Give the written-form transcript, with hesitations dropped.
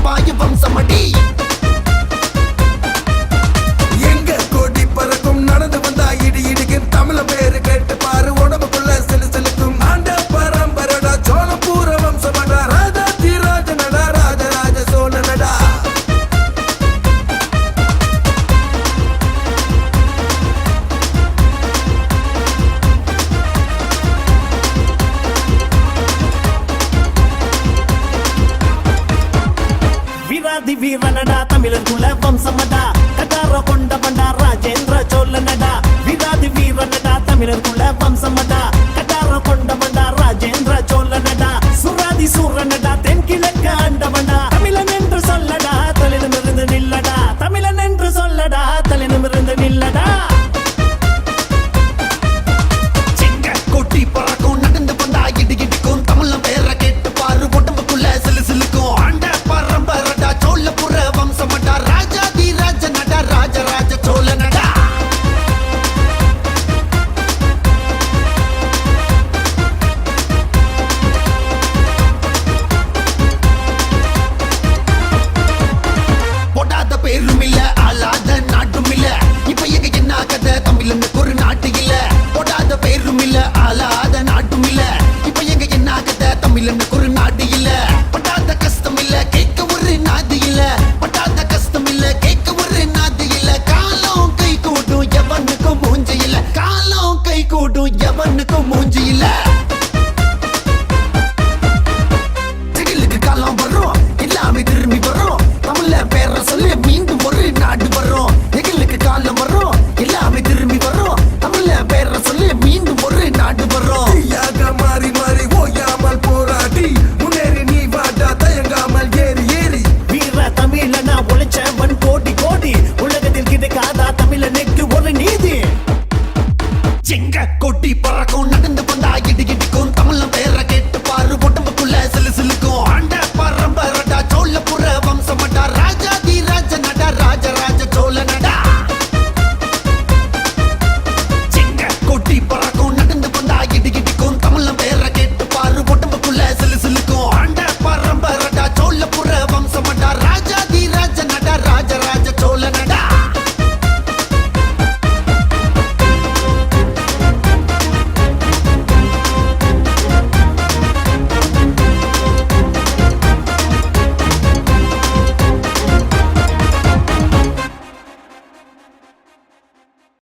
வாயு வம்சமடி எங்க கொடி பறக்கும் நடந்து வந்தா இடி இடிக்கும் தமிழ பேரு கேட்டு பாரு உடம்புக்குள்ள சிலு சிலுக்கும் ஆண்ட பரம்பரடா சோழ பூர வம்சமடா ராஜாதி ராஜனடா ராஜராஜ சோழனடா வீராதி வீரனடா தமிழர் குல வம்சமடா கட்டார கொண்டவன்டா ராஜேந்திர சோழனடா வீராதி வீரனடா தமிழர் குல வம்சமடா கட்டார கொண்டவன்டா ராஜேந்திர சோழனடா சுராதி சூரனடா தென்கிழக்கு ஆண்டவன்டா